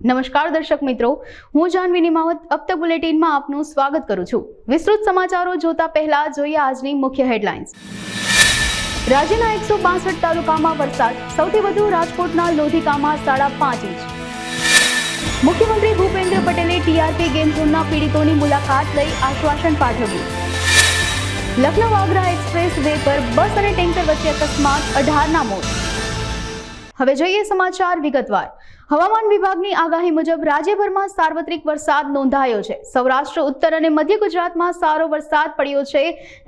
નમસ્કાર દર્શક મિત્રો, હું જાનવી નિમાવત अब तक બુલેટિનમાં આપનું સ્વાગત કરું છું। વિસ્તૃત સમાચારો જોતા પહેલા જોઈએ આજની મુખ્ય હેડલાઇન્સ। રાજ્યના 162 તાલુકામાં વરસાદ, સૌથી વધુ રાજકોટના લોધિકામાં 5.5 ઇંચ। મુખ્યમંત્રી ભૂપેન્દ્ર પટેલે ટીઆરપી ગેમ ઝોનના પીડિતોની મુલાકાત લઈ આશ્વાસન પાઠવ્યું। લખનઉ આગ્રા એક્સપ્રેસ વે પર બસ અને ટેન્કર વચ્ચે અકસ્માત, 18ના મોત। હવે જોઈએ સમાચાર વિગતવાર। હવામાન વિભાગની આગાહી મુજબ રાજ્યભરમાં સાર્વત્રિક વરસાદ નોંધાયો છે। સૌરાષ્ટ્ર, ઉત્તર અને મધ્ય ગુજરાતમાં સારો વરસાદ પડ્યો છે।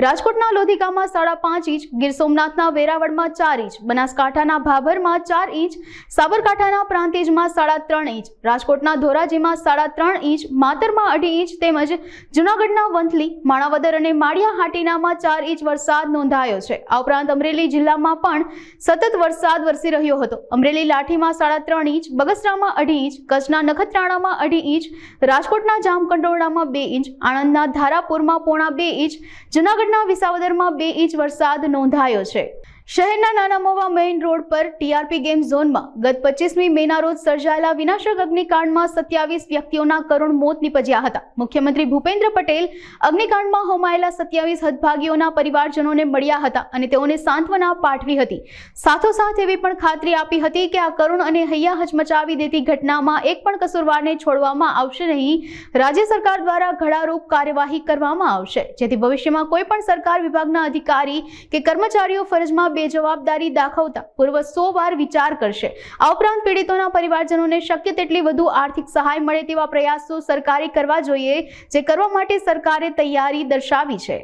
રાજકોટના લોધિકામાં 5.5 ઇંચ, ગીર સોમનાથના વેરાવળમાં 4 ઇંચ, બનાસકાંઠાના ભાભરમાં 4 ઇંચ, સાબરકાંઠાના પ્રાંતિજમાં 3.5 ઇંચ, રાજકોટના ધોરાજીમાં 3.5 ઇંચ, માતરમાં 2.5 ઇંચ તેમજ જૂનાગઢના વંથલી, માણાવદર અને માળિયા હાટીનામાં 4 ઇંચ વરસાદ નોંધાયો છે। આ ઉપરાંત અમરેલી જિલ્લામાં પણ સતત વરસાદ વરસી રહ્યો હતો। અમરેલી લાઠીમાં 3.5 ઇંચ, બગસરામાં 2.5 ઇંચ, કચ્છના નખત્રાણામાં 2.5 ઇંચ, રાજકોટના જામકંડોરણામાં 2 ઇંચ, આણંદના ધારાપુરમાં 0.5 ઇંચ, જૂનાગઢના વિસાવદરમાં 2 ઇંચ વરસાદ નોંધાયો છે। શહેરના નાના મોવા મેઇન રોડ પર ટીઆરપી ગેમ ઝોનમાં ગત 25મી મેના રોજ સર્જાયેલા વિનાશક અગ્નિકાંડમાં 27 વ્યક્તિઓના કરુણ મોત નીપજ્યા હતા। મુખ્યમંત્રી ભૂપેન્દ્ર પટેલ અગ્નિકાંડમાં હોમાયેલા 27 હતભાગીઓના પરિવારજનોને મળ્યા હતા અને તેઓને સાંત્વના પાઠવી હતી। સાથોસાથ એવી પણ ખાતરી આપી હતી કે આ કરુણ અને હૈયા હચમચાવી દેતી ઘટનામાં એક પણ કસૂરવારને છોડવામાં આવશે નહીં। રાજ્ય સરકાર દ્વારા ઘડારૂપ કાર્યવાહી કરવામાં આવશે, જેથી ભવિષ્યમાં કોઈ પણ સરકાર વિભાગના અધિકારી કે કર્મચારીઓ ફરજમાં બેજવાબદારી દાખવતા પૂર્વ 100 વાર વિચાર કરશે। આ ઉપરાંત પીડિતોના પરિવારજનોને શક્ય તેટલી વધુ આર્થિક સહાય મળે તેવા પ્રયાસો સરકારે કરવા જોઈએ, જે કરવા માટે સરકારે તૈયારી દર્શાવી છે।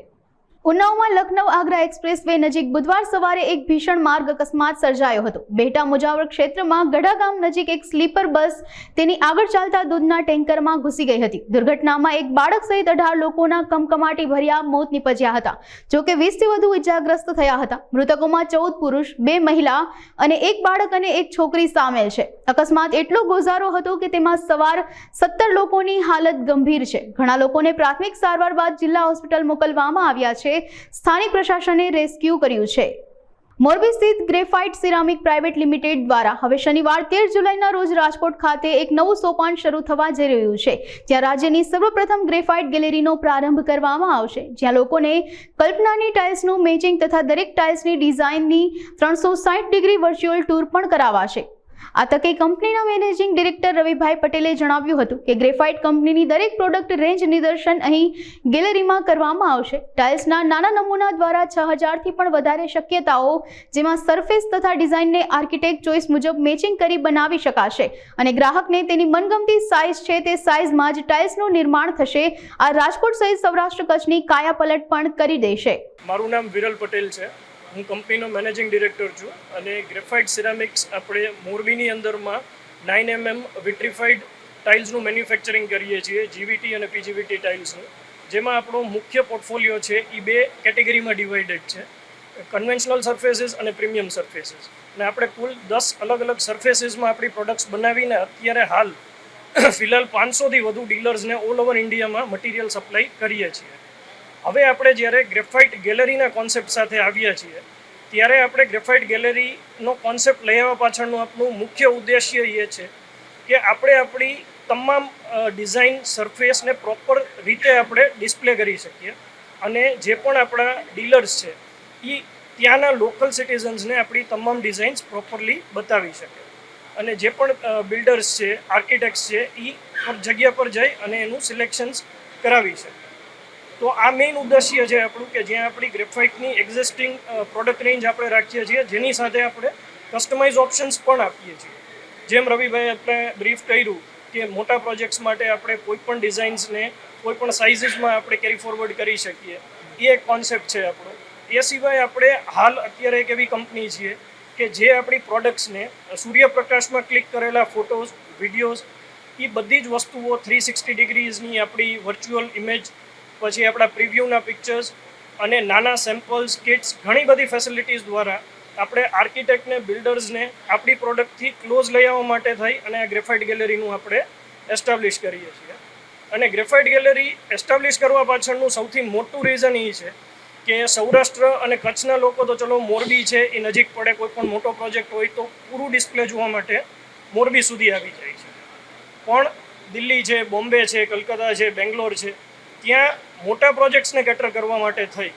ઉન્નાવમાં લખનઉ આગ્રા એક્સપ્રેસ વે નજીક બુધવાર સવારે એક ભીષણ માર્ગ અકસ્માત સર્જાયો હતો। બેટા મુજાવર ક્ષેત્રમાં ગઢા ગામ નજીક એક સ્લીપર બસ તેની આગળ ચાલતા દૂધના ટેન્કરમાં ઘૂસી ગઈ હતી। દુર્ઘટનામાં એક બાળક સહિત 18 લોકોના કમકમાટી ભર્યા મોત નીપજ્યા હતા, જોકે 20થી વધુ ઇજાગ્રસ્ત થયા હતા। મૃતકોમાં 14 પુરુષ, 2 મહિલા અને 1 બાળક અને 1 છોકરી સામેલ છે। અકસ્માત એટલો ગોઝારો હતો કે તેમાં સવાર 17 લોકોની હાલત ગંભીર છે। ઘણા લોકોને પ્રાથમિક સારવાર બાદ જિલ્લા હોસ્પિટલ મોકલવામાં આવ્યા છે। સ્થાનિક પ્રશાસને રેસ્ક્યુ કર્યું છે। મોરબી સ્થિત ગ્રેફાઇટ સિરામિક પ્રાઇવેટ લિમિટેડ દ્વારા હવે શનિવાર 13 જુલાઈના રોજ રાજકોટ ખાતે એક નવું સોપાન શરૂ થવા જઈ રહ્યું છે, જ્યાં રાજ્યની સર્વપ્રથમ ગ્રેફાઇટ ગેલેરીનો પ્રારંભ કરવામાં આવશે, જ્યાં લોકોને કલ્પનાની ટાઇલ્સનું મેચિંગ તથા દરેક ટાઇલ્સની ડિઝાઇનની 360 ડિગ્રી વર્ચ્યુઅલ ટૂર પણ કરાવાશે। આ તકે કંપનીના મેનેજિંગ ડિરેક્ટર રવિભાઈ પટેલે જણાવ્યું હતું કે ગ્રેફાઇટ કંપનીની દરેક પ્રોડક્ટ રેન્જ નિદર્શન અહીં ગેલેરીમાં કરવામાં આવશે। ટાઇલ્સના નાના નમૂના દ્વારા 6000થી પણ વધારે શક્યતાઓ, જેમાં સરફેસ તથા ડિઝાઇનને આર્કિટેક્ટ ચોઇસ મુજબ મેચિંગ કરી બનાવી શકાશે અને ગ્રાહકને તેની મનગમતી સાઇઝ છે તે સાઇઝમાં જ ટાઇલ્સનું નિર્માણ થશે। આ રાજકોટ સહિત સૌરાષ્ટ્ર કચ્છની કાયાપલટ પણ કરી દેશે। મારું નામ વિરલ પટેલ છે। હું કંપનીનો મેનેજિંગ ડિરેક્ટર છું અને ગ્રેફાઇટ સિરામિક્સ આપણે મોરબીની અંદરમાં 9mm વિટ્રીફાઈડ ટાઇલ્સનું મેન્યુફેક્ચરિંગ કરીએ છીએ, જીવીટી અને પીજીવીટી ટાઇલ્સનું, જેમાં આપણો મુખ્ય પોર્ટફોલિયો છે એ 2 કેટેગરીમાં ડિવાઇડેડ છે, કન્વેન્શનલ સરફેસીસ અને પ્રીમિયમ સરફેસીસ। અને આપણે કુલ 10 અલગ અલગ સરફેસીસમાં આપણી પ્રોડક્ટ્સ બનાવીને અત્યારે હાલ ફિલહાલ 500થી વધુ ડીલર્સને ઓલ ઓવર ઇન્ડિયામાં મટીરિયલ સપ્લાય કરીએ છીએ। હવે આપણે જ્યારે ગ્રેફાઇટ ગેલેરીના કોન્સેપ્ટ સાથે આવ્યા છીએ, ત્યારે આપણે ગ્રેફાઇટ ગેલેરીનો કોન્સેપ્ટ લઈ આવવા પાછળનું આપણું મુખ્ય ઉદ્દેશ્ય એ છે કે આપણે આપણી તમામ ડિઝાઇન સરફેસને પ્રોપર રીતે આપણે ડિસ્પ્લે કરી શકીએ અને જે પણ આપણા ડીલર્સ છે એ ત્યાંના લોકલ સિટીઝન્સને આપણી તમામ ડિઝાઇન્સ પ્રોપરલી બતાવી શકે અને જે પણ બિલ્ડર્સ છે, આર્કિટેક્ટ્સ છે એ જગ્યા પર જઈ અને એનું સિલેક્શન્સ કરાવી શકે। તો આ મેઇન ઉદ્દેશ્ય છે આપણું કે જ્યાં આપણી ગ્રેફાઇટની એક્ઝિસ્ટિંગ પ્રોડક્ટ રેન્જ આપણે રાખીએ છીએ, જેની સાથે આપણે કસ્ટમાઇઝ ઓપ્શન્સ પણ આપીએ છીએ। જેમ રવિભાઈ આપણે બ્રીફ કર્યું કે મોટા પ્રોજેક્ટ્સ માટે આપણે કોઈપણ ડિઝાઇન્સને કોઈપણ સાઇઝીસમાં આપણે કેરી ફોરવર્ડ કરી શકીએ, એ એક કોન્સેપ્ટ છે આપણો। એ સિવાય આપણે હાલ અત્યારે એક એવી કંપની છીએ કે જે આપણી પ્રોડક્ટ્સને સૂર્યપ્રકાશમાં ક્લિક કરેલા ફોટોઝ, વિડીયોઝ એ બધી જ વસ્તુઓ 360 ડિગ્રીઝની આપણી વર્ચ્યુઅલ ઇમેજ, પછી આપણા પ્રિવ્યૂના પિક્ચર્સ અને નાના સેમ્પલ્સ, કિટ્સ, ઘણી બધી ફેસિલિટીઝ દ્વારા આપણે આર્કિટેક્ટને, બિલ્ડર્સને આપણી પ્રોડક્ટથી ક્લોઝ લઈ આવવા માટે થઈ અને આ ગ્રેફાઇટ ગેલેરીનું આપણે એસ્ટાબ્લિશ કરીએ છીએ। અને ગ્રેફાઇટ ગેલેરી એસ્ટાબ્લિશ કરવા પાછળનું સૌથી મોટું રીઝન એ છે કે સૌરાષ્ટ્ર અને કચ્છના લોકો તો ચલો મોરબી છે એ નજીક પડે, કોઈ પણ મોટો પ્રોજેક્ટ હોય તો પૂરું ડિસ્પ્લે જોવા માટે મોરબી સુધી આવી જાય છે। પણ દિલ્હી છે, બોમ્બે છે, કલકત્તા છે, બેંગ્લોર છે, ત્યાં મોટા પ્રોજેક્ટ્સને કેટર કરવા માટે થઈ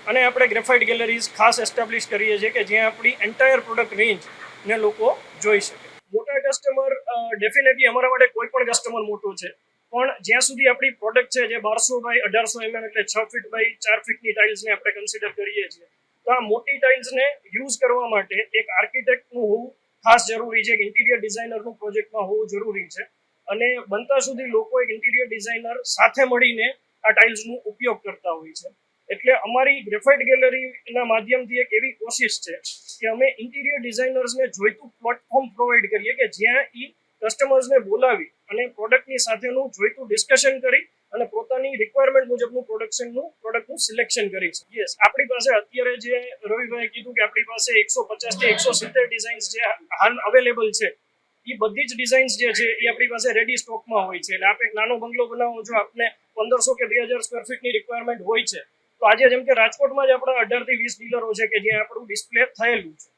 અને આપણે ગ્રેફાઇટ ગેલેરીઝ ખાસ એસ્ટાબ્લિશ કરીએ છીએ કે જ્યાં આપણી એન્ટાયર પ્રોડક્ટ રેન્જને લોકો જોઈ શકે. મોટા કસ્ટમર ડેફિનેટલી અમારા માટે કોઈ પણ કસ્ટમર મોટો છે, પણ જ્યાં સુધી આપણી પ્રોડક્ટ છે જે 1200 બાય 1800 mm એટલે 6 ફીટ બાય 4 ફીટની ટાઇલ્સને આપણે કન્સિડર કરીએ છીએ, તો આ મોટી ટાઇલ્સને યુઝ કરવા માટે એક આર્કિટેક્ટનું હોવું ખાસ જરૂરી છે, એક ઇન્ટિરિયર ડિઝાઇનરનું પ્રોજેક્ટમાં હોવું જરૂરી છે અને બનતા સુધી લોકો એક ઇન્ટિરિયર ડિઝાઇનર સાથે મળીને આ ટાઇલ્સનો ઉપયોગ કરતા હોય છે. એટલે અમારી ગ્રેફાઇટ ગેલેરીના માધ્યમથી એક એવી કોશિશ છે કે અમે ઇન્ટિરિયર ડિઝાઇનર્સને જોઈતું પ્લેટફોર્મ પ્રોવાઈડ કરીએ કે જ્યાં એ કસ્ટમર્સને બોલાવી અને પ્રોડક્ટની સાથેનું જોઈતું ડિસ્કશન કરી અને પોતાની રિક્વાયરમેન્ટ મુજબનું પ્રોડક્ટનું સિલેક્શન કરી છે. યસ, આપણી પાસે અત્યારે જે રવિભાઈએ કીધું કે આપણી પાસે 150 થી 170 ડિઝાઇન્સ જે હાલ અવેલેબલ છે, એ બધી જ ડિઝાઇન્સ જે છે એ આપણી પાસે રેડી સ્ટોકમાં હોય છે. એટલે આપણે એક નાનો બંગલો બનાવો, જો આપને 1500 કે 2000 સ્ક્વેર ફીટની રિક્વાયરમેન્ટ હોય છે, તો આજે જેમ કે રાજકોટમાં જ આપણા 18 થી 20 ડીલરો છે કે જ્યાં આપણું ડિસ્પ્લે થયેલું છે,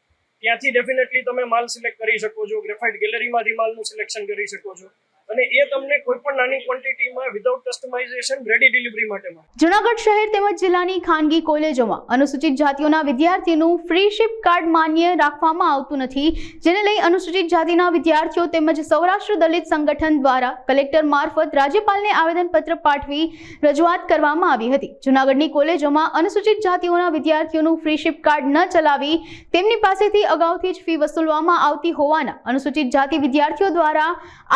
ત્યાંથી ડેફિનેટલી તમે માલ સિલેક્ટ કરી શકો છો. ગ્રેફાઇટ ગેલેરીમાંથી માલનું સિલેક્શન કરી શકો છો અને એ તમને કોઈ પણ નાની ક્વોન્ટિટીમાં વિધાઉટ કસ્ટમાઇઝેશન રેડી ડિલિવરી માટે મળે. જૂનાગઢ શહેર તેમજ જિલ્લાની ખાનગી કોલેજોમાં અનુસૂચિત જાતિઓના વિદ્યાર્થીઓનું ફ્રી શિપ કાર્ડ માન્ય રાખવામાં આવતું નથી, જેને લઈ અનુસૂચિત જાતિના વિદ્યાર્થીઓ તેમજ સૌરાષ્ટ્ર દલિત સંગઠન દ્વારા કલેક્ટર મારફત રાજ્યપાલને આવેદનપત્ર પાઠવી રજૂઆત કરવામાં આવી હતી. જૂનાગઢની કોલેજોમાં અનુસૂચિત જાતિઓના વિદ્યાર્થીઓનું ફ્રી શિપ કાર્ડ ન ચલાવી તેમની પાસેથી અગાઉથી જ ફી વસૂલવામાં આવતી હોવાના અનુસૂચિત જાતિ વિદ્યાર્થીઓ દ્વારા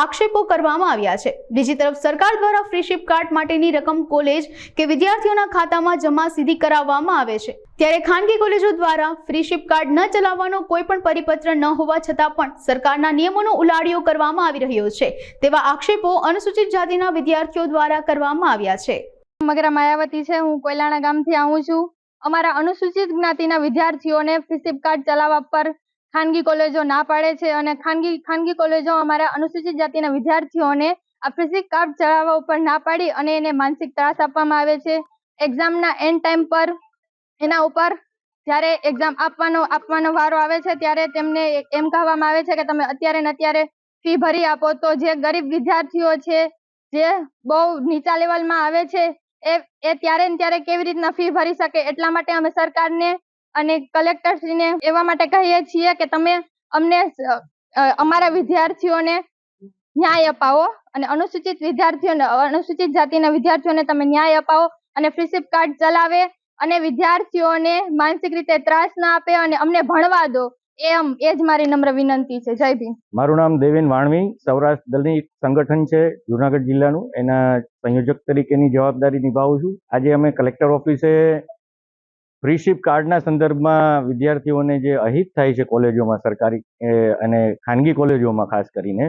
આક્ષેપો કરવામાં આવ્યા છે. બીજી તરફ સરકાર દ્વારા ફ્રી શિપ કાર્ડ માટેની રકમ કોલેજ કે વિદ્યાર્થીઓના ખાતામાં જમા સીધી કરાવવામાં આવે છે, ત્યારે ખાનગી કોલેજો દ્વારા ફ્રી શિપ કાર્ડ ન ચલાવવાનો કોઈ પણ પરિપત્ર ન હોવા છતાં પણ સરકારના નિયમોનો ઉલાળ્યો કરવામાં આવી રહ્યો છે, તેવા આક્ષેપો અનુસૂચિત જાતિના વિદ્યાર્થીઓ દ્વારા કરવામાં આવ્યા છે. મગરા માયાવતી છે, હું કોયલાણા ગામથી આવું છું. અમારા અનુસૂચિત જ્ઞાતિના વિદ્યાર્થીઓને ફ્રી શિપ કાર્ડ ચલાવવા પર ખાનગી કોલેજો ના પાડે છે અને ખાનગી કોલેજો અમારા અનુસૂચિત જાતિના વિદ્યાર્થીઓને આ ફ્રી શિપ કાર્ડ ચલાવવા ઉપર ના પાડી અને એને માનસિક ત્રાસ આપવામાં આવે છે. એક્ઝામના એન્ડ ટાઈમ પર એના ઉપર જ્યારે એક્ઝામ આપવાનો વારો આવે છે ત્યારે તેમને એમ કહેવામાં આવે છે કે તમે અત્યારે ને અત્યારે ફી ભરી આપો, તો જે ગરીબ વિદ્યાર્થીઓ છે, જે બહુ નીચા લેવલમાં આવે છે, એ ત્યારે ને ત્યારે કેવી રીતના ફી ભરી શકે. એટલા માટે અમે સરકારને અને કલેક્ટરશ્રીને એવા માટે કહીએ છીએ કે તમે અમને અમારા વિદ્યાર્થીઓને ન્યાય અપાવો અને અનુસૂચિત જાતિના વિદ્યાર્થીઓને તમે ન્યાય અપાવો અને ફ્રી શિપ કાર્ડ ચલાવે અને વિદ્યાર્થીઓને માનસિક રીતે ત્રાસ ના આપે અને અમને ભણવા દો. એ જ મારી નમ્ર વિનંતી છે. જય ભીમ. મારું નામ દેવેન વાણવી, સૌરાષ્ટ્ર દલિત સંગઠન છે જુનાગઢ જિલ્લાનું, એના સંયોજક તરીકેની જવાબદારી નિભાવું છું. આજે અમે કલેક્ટર ઓફિસે ફ્રી શિપ કાર્ડના સંદર્ભમાં વિદ્યાર્થીઓને જે અહિત થાય છે કોલેજોમાં, સરકારી અને ખાનગી કોલેજોમાં ખાસ કરીને,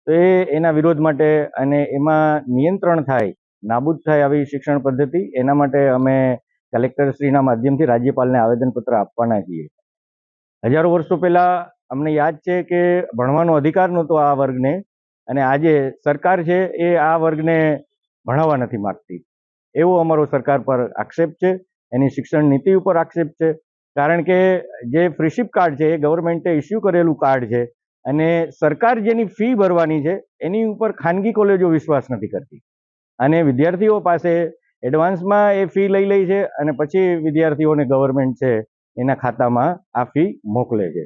તો એના વિરોધ માટે અને એમાં નિયંત્રણ થાય, નાબૂદ થાય આવી શિક્ષણ પદ્ધતિ, એના માટે અમે કલેક્ટરશ્રીના માધ્યમથી રાજ્યપાલને આવેદનપત્ર આપવાના છીએ. હજારો વર્ષો પહેલા અમને યાદ છે કે ભણવાનો અધિકાર નહોતો આ વર્ગને, અને આજે સરકાર છે એ આ વર્ગને ભણાવવા નથી માગતી, એવો અમારો સરકાર પર આક્ષેપ છે. એની શિક્ષણ નીતિ ઉપર આક્ષેપ છે, કારણ કે જે ફ્રી શિપ કાર્ડ છે એ ગવર્મેન્ટે ઇસ્યુ કરેલું કાર્ડ છે અને સરકાર જેની ફી ભરવાની છે એની ઉપર ખાનગી કોલેજો વિશ્વાસ નથી કરતી અને વિદ્યાર્થીઓ પાસે એડવાન્સમાં એ ફી લઈ લે છે અને પછી વિદ્યાર્થીઓને ગવર્મેન્ટ છે એના ખાતામાં આ ફી મોકલે છે.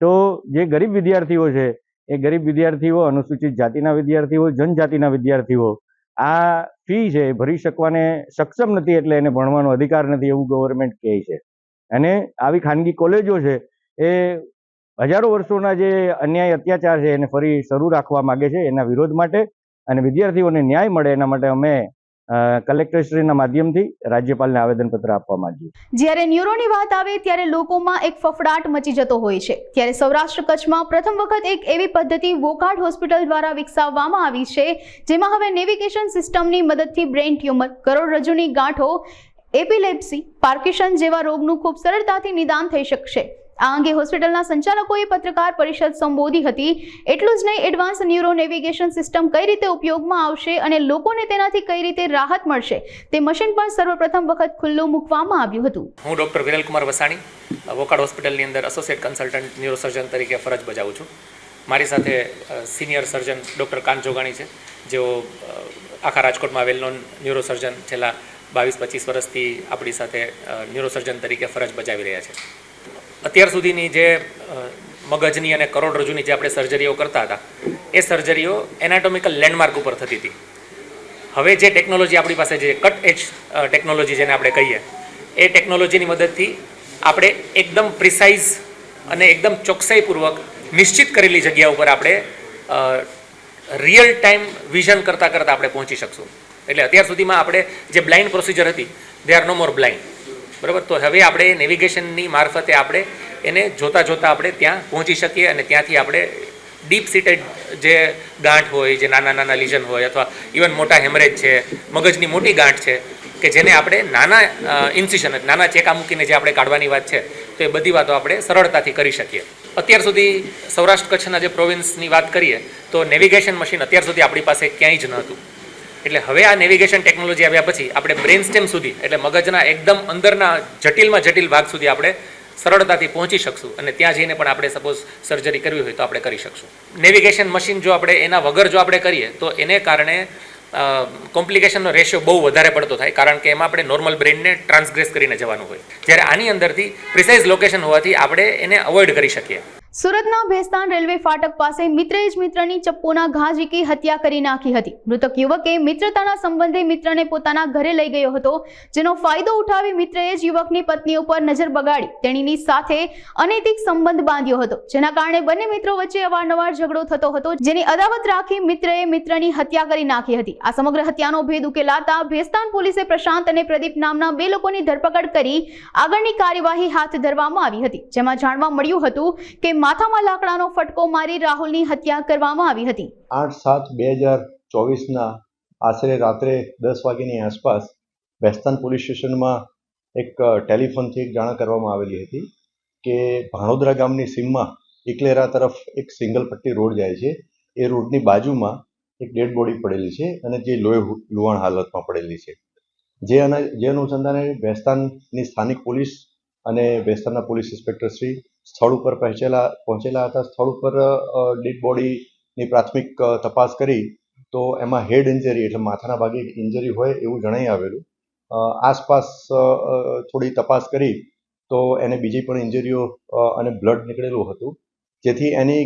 તો જે ગરીબ વિદ્યાર્થીઓ છે એ ગરીબ વિદ્યાર્થીઓ, અનુસૂચિત જાતિના વિદ્યાર્થીઓ, જનજાતિના વિદ્યાર્થીઓ આ ફી છે એ ભરી શકવાને સક્ષમ નથી, એટલે એને ભણવાનો અધિકાર નથી એવું ગવર્મેન્ટ કહે છે. અને આવી ખાનગી કોલેજો છે એ હજારો વર્ષોના જે અન્યાય અત્યાચાર છે એને ફરી શરૂ રાખવા માગે છે. એના વિરોધ માટે અને વિદ્યાર્થીઓને ન્યાય મળે એના માટે અમે કલેક્ટરશ્રીના માધ્યમથી રાજ્યપાલને આવેદનપત્ર આપવા માંગીએ. જ્યારે ન્યુરોની વાત આવે ત્યારે લોકોમાં એક ફફડાટ મચી જતો હોય છે, ત્યારે સૌરાષ્ટ્ર કચ્છમાં પ્રથમ વખત એક એવી પદ્ધતિ વોકાર્ડ હોસ્પિટલ દ્વારા વિકસાવવામાં આવી છે, જેમાં હવે નેવિગેશન સિસ્ટમની મદદથી બ્રેઇન ટ્યુમર, કરોડરજ્જુની ગાંઠો, એપિલેપ્સી, પાર્કિન્સન જેવા રોગનું ખૂબ સરળતાથી નિદાન થઈ શકશે. આ અંગે હોસ્પિટલના સંચાલકોએ પત્રકાર પરિષદ સંબોધી હતી. એટલું જ નહીં, એડવાન્સ ન્યુરો નેવિગેશન સિસ્ટમ કઈ રીતે ઉપયોગમાં આવશે અને લોકોને તેનાથી કઈ રીતે રાહત મળશે તે મશીન પણ સર્વપ્રથમ વખત ખુલ્લું મૂકવામાં આવ્યું હતું. હું ડૉક્ટર વિરલકુમાર વસાણી વોકાર્ડ હોસ્પિટલની અંદર એસોસિએટ કન્સલ્ટન્ટ ન્યુરોસર્જન તરીકે ફરજ બજાવું છું. મારી સાથે સિનિયર સર્જન ડૉક્ટર કાન જોગાણી છે, જેઓ આખા રાજકોટમાં વેલ નોન ન્યુરોસર્જન છેલ્લા 22-25 વર્ષથી આપણી સાથે ન્યુરોસર્જન તરીકે ફરજ બજાવી રહ્યા છે. અત્યાર સુધીની જે મગજની અને કરોડરજ્જુની જે આપણે સર્જરીઓ કરતા હતા, એ સર્જરીઓ એનાટોમિકલ લેન્ડમાર્ક ઉપર થતી હતી. હવે જે ટેકનોલોજી આપણી પાસે, જે કટ એજ ટેકનોલોજી જેને આપણે કહીએ, એ ટેકનોલોજીની મદદથી આપણે એકદમ પ્રિસાઇઝ અને એકદમ ચોકસાઈપૂર્વક નિશ્ચિત કરેલી જગ્યા ઉપર આપણે રિયલ ટાઈમ વિઝન કરતાં આપણે પહોંચી શકશું. એટલે અત્યાર સુધીમાં આપણે જે બ્લાઇન્ડ પ્રોસિજર હતી, they are no more blind, બરાબર. તો હવે આપણે નેવિગેશનની મારફતે આપણે એને જોતાં આપણે ત્યાં પહોંચી શકીએ અને ત્યાંથી આપણે ડીપ સીટેડ જે ગાંઠ હોય, જે નાના લીઝન હોય, અથવા ઇવન મોટા હેમરેજ છે, મગજની મોટી ગાંઠ છે, કે જેને આપણે નાના ઇન્સિશન, નાના ચેકા મૂકીને જે આપણે કાઢવાની વાત છે, તો એ બધી વાતો આપણે સરળતાથી કરી શકીએ. અત્યાર સુધી સૌરાષ્ટ્ર કચ્છના જે પ્રોવિન્સની વાત કરીએ તો નેવિગેશન મશીન અત્યાર સુધી આપણી પાસે ક્યાંય જ નહોતું. એટલે હવે આ નેવિગેશન ટેકનોલોજી આવ્યા પછી આપણે બ્રેન સ્ટેમ સુધી, એટલે મગજના એકદમ અંદરના જટિલમાં જટિલ ભાગ સુધી આપણે સરળતાથી પહોંચી શકશું અને ત્યાં જઈને પણ આપણે સપોઝ સર્જરી કરવી હોય તો આપણે કરી શકશું. નેવિગેશન મશીન જો આપણે એના વગર જો આપણે કરીએ તો એને કારણે કોમ્પ્લિકેશનનો રેશિયો બહુ વધારે પડતો થાય, કારણ કે એમાં આપણે નોર્મલ બ્રેનને ટ્રાન્સગ્રેસ કરીને જવાનું હોય, જ્યારે આની અંદરથી પ્રિસાઇઝ લોકેશન હોવાથી આપણે એને અવોઇડ કરી શકીએ. સુરતના ભેસ્તાન રેલવે ફાટક પાસે મિત્રએ જ મિત્રની ચપ્પુના ઘા ઝીકી હત્યા કરી નાખી હતી. મૃતક યુવકે મિત્રતાના સંબંધે મિત્રને પોતાના ઘરે લઈ ગયો હતો, જેનો ફાયદો ઉઠાવી મિત્રએ જ યુવકની પત્ની ઉપર નજર બગાડી તેણીની સાથે અનૈતિક સંબંધ બાંધ્યો હતો, જેના કારણે બંને મિત્રો વચ્ચે અવારનવાર ઝઘડો થતો હતો, જેની અદાવત રાખી મિત્રએ મિત્રની હત્યા કરી નાખી હતી. આ સમગ્ર હત્યાનો ભેદ ઉકેલાતા ભેસ્તાન પોલીસે પ્રશાંત અને પ્રદીપ નામના 2 લોકોની ધરપકડ કરી આગળની કાર્યવાહી હાથ ધરવામાં આવી હતી, જેમાં જાણવા મળ્યું હતું કે માથામાં લાકડાનો ફટકો મારી રાહુલની હત્યા કરવામાં આવી હતી. 8/7/2024 આશરે રાત્રે 10 વાગ્યાની આસપાસ ભેસ્તાન પોલીસ સ્ટેશનમાં એક ટેલિફોનથી એક જાણ કરવામાં આવેલી હતી કે ભાણોદરા ગામની સીમમાં ઇકલેરા તરફ એક સિંગલ પટ્ટી રોડ જાય છે, એ રોડની બાજુમાં એક ડેડ બોડી પડેલી છે અને જે લુહાણ હાલતમાં પડેલી છે. જે અનુસંધાને ભેસ્તાનની સ્થાનિક પોલીસ અને ભેસ્તાનના પોલીસ ઇન્સ્પેક્ટર શ્રી સ્થળ ઉપર પહોંચેલા હતા. સ્થળ ઉપર ડેડ બોડીની પ્રાથમિક તપાસ કરી તો એમાં હેડ ઇન્જરી, એટલે માથાના ભાગે ઇન્જરી હોય એવું જણાઈ આવેલું. આસપાસ થોડી તપાસ કરી તો એને બીજી પણ ઇન્જરીઓ અને બ્લડ નીકળેલું હતું, જેથી એની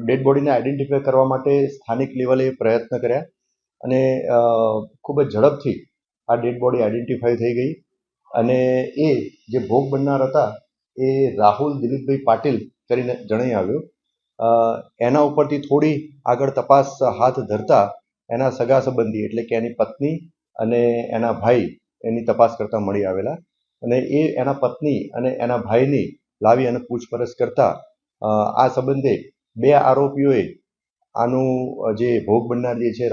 ડેડ બોડીને આઈડેન્ટિફાઈ કરવા માટે સ્થાનિક લેવલે પ્રયત્ન કર્યા અને ખૂબ જ ઝડપથી આ ડેડ બોડી આઈડેન્ટિફાઈ થઈ ગઈ. અને એ જે ભોગ બનનાર હતા એ રાહુલ દિલીપભાઈ પાટીલ કરીને જણાઈ આવ્યું. એના ઉપરથી થોડી આગળ તપાસ હાથ ધરતા એના સગા સંબંધી, એટલે કે એની પત્ની અને એના ભાઈ એની તપાસ કરતા મળી આવેલા અને એ એના પત્ની અને એના ભાઈની લાવી અને પૂછપરછ કરતા આ સંબંધે 2 આરોપીઓએ આનું જે ભોગ બનનાર જે છે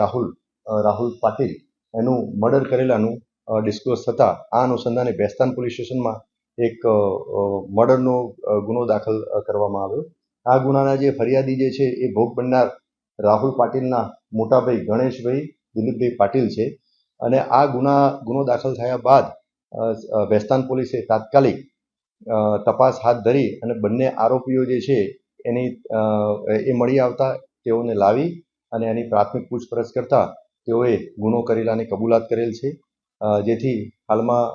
રાહુલ પાટીલ, એનું મર્ડર કરેલાનું ડિસ્ક્લોઝ થતા આ અનુસંધાને ભેસ્તાન પોલીસ સ્ટેશનમાં એક મર્ડરનો ગુનો દાખલ કરવામાં આવ્યો. આ ગુનાના જે ફરિયાદી જે છે એ ભોગ બનનાર રાહુલ પાટીલના મોટાભાઈ ગણેશભાઈ દિલીપભાઈ પાટીલ છે અને આ ગુનો દાખલ થયા બાદ ભેસ્તાન પોલીસે તાત્કાલિક તપાસ હાથ ધરી અને બંને આરોપીઓ જે છે એ મળી આવતા તેઓને લાવી અને એની પ્રાથમિક પૂછપરછ કરતા તેઓએ ગુનો કરેલાની કબૂલાત કરેલ છે, જેથી હાલમાં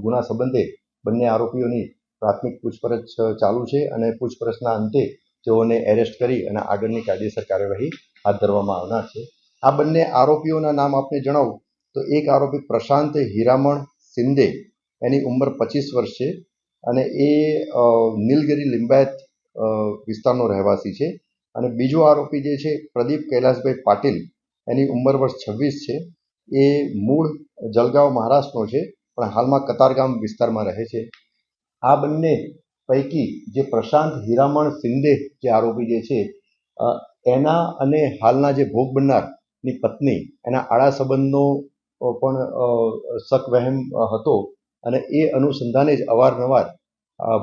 ગુના સંબંધે બંને આરોપીઓની પ્રાથમિક પૂછપરછ ચાલુ છે અને પૂછપરછના અંતે તેઓને એરેસ્ટ કરી અને આગળની કાયદેસર કાર્યવાહી હાથ ધરવામાં આવનાર છે. આ બંને આરોપીઓના નામ આપને જણાવું તો એક આરોપી પ્રશાંત હીરામણ શિંદે, એની ઉંમર 25 વર્ષ છે અને એ નીલગિરી લિંબાયત વિસ્તારનો રહેવાસી છે. અને બીજો આરોપી જે છે પ્રદીપ કૈલાસભાઈ પાટીલ, એની ઉંમર વર્ષ 26 છે. એ મૂળ જલગાંવ મહારાષ્ટ્રનો છે પણ હાલમાં કતારગામ વિસ્તારમાં રહે છે. આ બંને પૈકી જે પ્રશાંત હીરામણ શિંદે જે આરોપી જે છે એના અને હાલના જે ભોગ બનનારની પત્ની, એના આડા સંબંધનો પણ શક વહેમ હતો અને એ અનુસંધાને જ અવારનવાર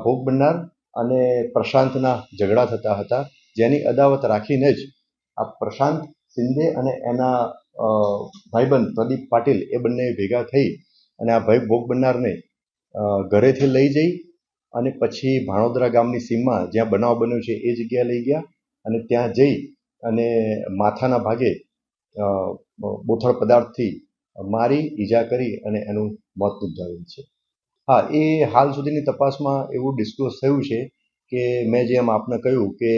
ભોગ બનનાર અને પ્રશાંતના ઝઘડા થતા હતા, જેની અદાવત રાખીને જ આ પ્રશાંત શિંદે અને એના ભાઈબંધ પ્રદીપ પાટીલ એ બંને ભેગા થઈ અને આ ભોગ બનનારને ઘરેથી લઈ જઈ અને પછી ભાણોદરા ગામની સીમમાં જ્યાં બનાવ બન્યો છે એ જગ્યાએ લઈ ગયા અને ત્યાં જઈ અને માથાના ભાગે બોથડ પદાર્થથી મારી ઈજા કરી અને એનું મોત નિપજાવેલ છે. હા, એ હાલ સુધીની તપાસમાં એવું ડિસ્ક્લોઝ થયું છે કે મેં જેમ આપને કહ્યું કે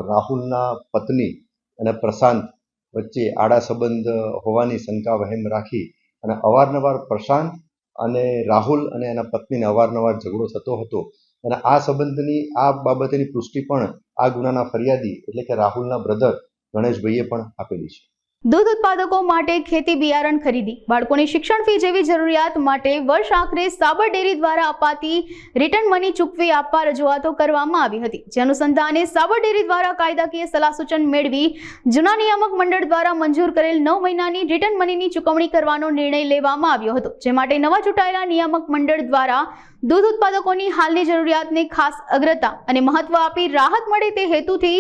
રાહુલના પત્ની અને પ્રશાંત વચ્ચે આડા સંબંધ હોવાની શંકા વહેમ રાખી અને અવારનવાર પ્રશાંત અને રાહુલ અને એના પત્નીને અવારનવાર ઝઘડો થતો હતો અને આ સંબંધની આ બાબતેની પુષ્ટિ પણ આ ગુનાના ફરિયાદી એટલે કે રાહુલના બ્રધર ગણેશભાઈએ પણ આપેલી છે. દૂધ ઉત્પાદકો માટે ખેતી બિયારણ ખરીદી, બાળકોની શિક્ષણ ફી જેવી જરૂરિયાત માટે વર્ષ આખરે સાબર ડેરી દ્વારા અપાતી રિટર્ન મની ચૂકવી આપવા રજૂઆતો કરવામાં આવી હતી. જે અનુસંધાને સાબર ડેરી દ્વારા કાયદાકીય સલાહ સૂચન મેળવી જૂના નિયામક મંડળ દ્વારા મંજૂર કરેલ 9 મહિનાની રિટર્ન મનીની ચૂકવણી કરવાનો નિર્ણય લેવામાં આવ્યો હતો. જે માટે નવા ચૂંટાયેલા નિયામક મંડળ દ્વારા દૂધ ઉત્પાદકોની હાલની જરૂરિયાતને ખાસ અગ્રતા અને મહત્વ આપી રાહત મળે તે હેતુથી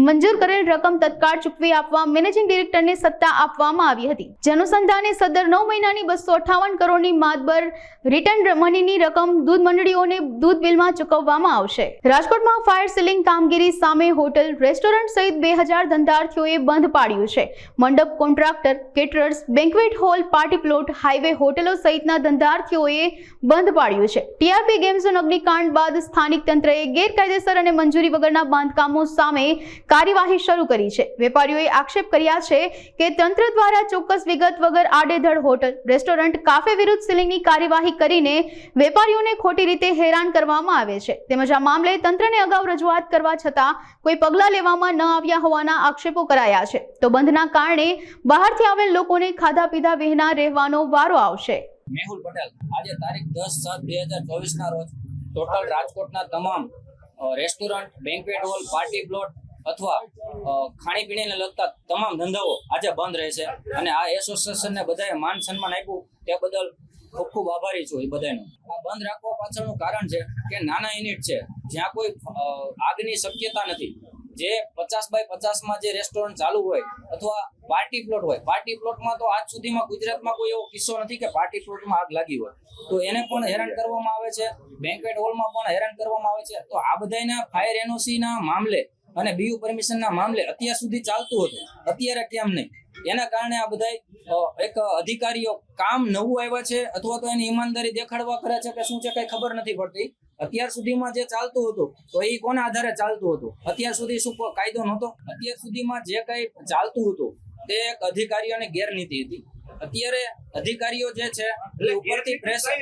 મંજૂર કરેલ રકમ તત્કાળ ચૂકવી આપવા મેનેજિંગ ડિરેક્ટરને સત્તા આપવામાં આવી હતી. જે અનુસંધાને સદર 9 મહિનાની 258 કરોડની માતબર રિટર્ન મનીની રકમ દૂધ મંડળીઓને દૂધ બિલમાં ચૂકવવામાં આવશે. રાજકોટમાં ફાયર સીલિંગ કામગીરી સામે હોટલ, રેસ્ટોરન્ટ સહિત 2000 ધંધાર્થીઓએ બંધ પાડ્યું છે. મંડપ contractor, caterers, banquet hall, party plot, highway, હોટલો સહિતના ધંધાર્થીઓએ બંધ પાડ્યું છે. ટીઆરપી ગેમ ઝોન અગ્નિકાંડ બાદ સ્થાનિક તંત્રએ ગેરકાયદેસર અને મંજૂરી વગરના બાંધકામો સામે કાર્યવાહી શરૂ કરી છે. વેપારીઓએ આક્ષેપ કર્યા છે કે તંત્ર દ્વારા ચોક્કસ વિગત વગર આડેધડ હોટલ, રેસ્ટોરન્ટ, કાફે વિરુદ્ધ સીલિંગની કાર્યવાહી કરીને વેપારીઓને ખોટી રીતે હેરાન કરવામાં આવે છે. તેમજ આ મામલે તંત્રને અગાઉ રજૂઆત કરવા છતાં કોઈ પગલાં લેવામાં ન આવ્યા હોવાના આક્ષેપો કરાયા છે. તો બંધના કારણે બહારથી આવેલ લોકોને ખાધા પીધા વિના રહેવાનો વારો આવશે. મેહુલ પટેલ, આજે તારીખ 10/7/2024 ના રોજ ટોટલ રાજકોટના તમામ restaurant, banquet hall, party plot અથવા ખાણીપીણીને લગતા તમામ ધંધાઓ આજે બંધ રહેશે અને આ એસોસિએશનને બધાએ માન સન્માન આપ્યું તે બદલ ખૂબ ખૂબ આભારી છું. એ બધાનો આ બંધ રાખવા પાછળનું કારણ છે કે નાના યુનિટ છે જ્યાં કોઈ આગની શક્યતા નથી. જે 50x50 જે રેસ્ટોરન્ટ ચાલુ હોય અથવા પાર્ટી પ્લોટ હોય, પાર્ટી પ્લોટમાં તો આજ સુધીમાં ગુજરાતમાં કોઈ એવો કિસ્સો નથી કે પાર્ટી પ્લોટમાં આગ લાગી હોય, તો એને પણ હેરાન કરવામાં આવે છે. બેન્ક્વેટ હોલમાં પણ હેરાન કરવામાં આવે છે. તો આ બધાના ફાયર એનઓસીના મામલે અને બીયુ પરમિશનના મામલે અત્યાર સુધી ચાલતું હતું, અત્યારે કેમ નહીં? એના કારણે આ બધા એક અધિકારીઓ કામ નવું આવ્યા છે અથવા તો એની ઈમાનદારી દેખાડવા કરે છે કે શું છે કઈ ખબર નથી પડતી. અત્યાર સુધીમાં જે ચાલતું હતું તો એ કોના આધારે ચાલતું હતું? અત્યાર સુધી શું કાયદો નહોતો? અત્યાર સુધીમાં જે કઈ ચાલતું હતું તે એક અધિકારીઓની ગેરનીતિ હતી. અત્યારે અધિકારીઓ જે છે એ ઉપરથી પ્રેશર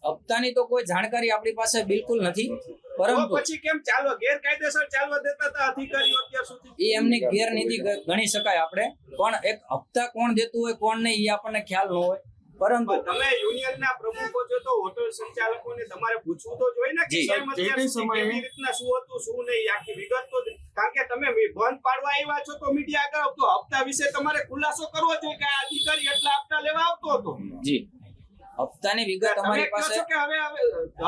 હપ્તાની તો કોઈ જાણકારી આપણી પાસે બિલકુલ નથી. પરંતુ પછી કેમ ચાલવા ગેરકાયદેસર ચાલવા દેતા હતા અધિકારીઓ અત્યાર સુધી? એ એમની ગેરનીતિ ગણી શકાય આપણે, પણ એક હપ્તા કોણ દેતું હોય કોણ નહીં એ આપણને ખ્યાલ ન હોય. પરંતુ તમે યુનિયનના પ્રમુખો છો તો હોટલ સંચાલકોને તમારે પૂછવું તો જોઈએ ને કે કેમ અત્યાર સુધી કેવી રીતના શું હતું શું નહીં, આખી વિગત તો, કારણ કે તમે બંધ પાડવા આવ્યા છો તો મીડિયા આગળ તો હપ્તા વિશે તમારે ખુલાસો કરવો જોઈએ કે આ અધિકારી એટલા હપ્તા લેવા આવતો હતો. જી, હપ્તાની વિગત અમારી પાસે કે હવે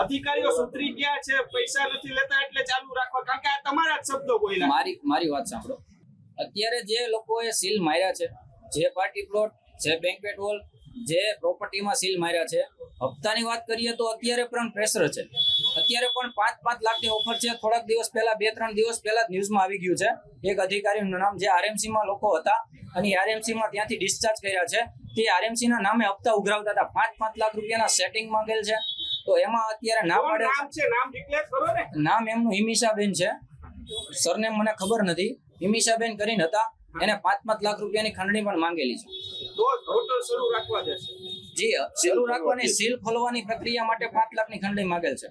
અધિકારીઓ સુધરી ગયા છે, પૈસા નથી લેતા એટલે ચાલુ રાખવા, કારણ કે આ તમારા જ શબ્દો બોલ્યા. મારી વાત સાંભળો. અત્યારે જે લોકોએ સીલ માર્યા છે, જે પાર્ટી પ્લોટ, જે બેન્ક્વેટ હોલ, જે પ્રોપર્ટીમાં સીલ માર્યા છે, હપ્તાની વાત કરીએ તો અત્યારે પણ પ્રેશર છે. અત્યારે પણ 5-5 લાખની ઓફર છે. થોડાક દિવસ પહેલા 2-3 દિવસ પહેલા ન્યૂઝમાં આવી ગયું છે એક અધિકારીનું નામ, જે આરએમસીમાં લોકો હતા અને આરએમસીમાં ત્યાંથી ડિસ્ચાર્જ કર્યા છે. તે આરએમસીના નામે હપ્તા ઉઘરાવતા હતા. 5-5 લાખ રૂપિયાના સેટિંગ માંગેલ છે. તો એમાં અત્યારે ના પાડે છે. નામ ડિક્લેર કરો ને. નામ એમનું હિમિશાબેન છે, સરનેમ મને ખબર નથી. હિમિશાબેન કરીને હતા. એને 5-5 લાખ રૂપિયાની ખંડણી પણ માંગેલી છે. તો હોટલ શરૂ રાખવા દેશે? જી, શરૂ રાખવાની સીલ ખોલવાની પ્રક્રિયા માટે 5 લાખની ખંડણી માંગેલ છે.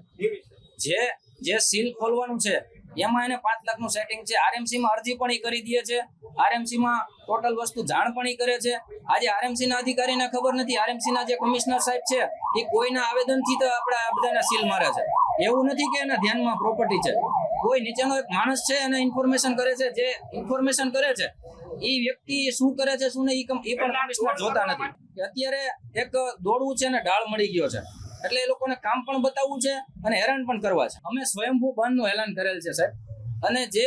જે સીલ ખોલવાનું છે એમાં એને 5 લાખનું સેટિંગ છે. આરએમસીમાં અરજી પણ કરી દે છે. આરએમસીમાં ટોટલ વસ્તુ જાણ પણ કરે છે. આજે આરએમસીના અધિકારીને ખબર નથી. આરએમસીના જે કમિશનર સાહેબ છે એ કોઈના આવેદનથી તો આપણે આ બધાના સીલ મારે છે. એવું નથી કે એના ધ્યાનમાં પ્રોપર્ટી છે. કોઈ નીચેનો એક માણસ છે એને ઇન્ફોર્મેશન કરે છે. જે ઇન્ફોર્મેશન કરે છે એ વ્યક્તિ શું કરે છે શું નહીં એ પણ કમિશનર જોતા નથી. અત્યારે એક દોડવું છે ને ઢાળ મળી ગયો છે, એટલે એ લોકોને કામ પણ બતાવવું છે અને હેરાન પણ કરવા છે. અમે સ્વયંભૂ બંધનું એલાન કરેલ છે સાહેબ, અને જે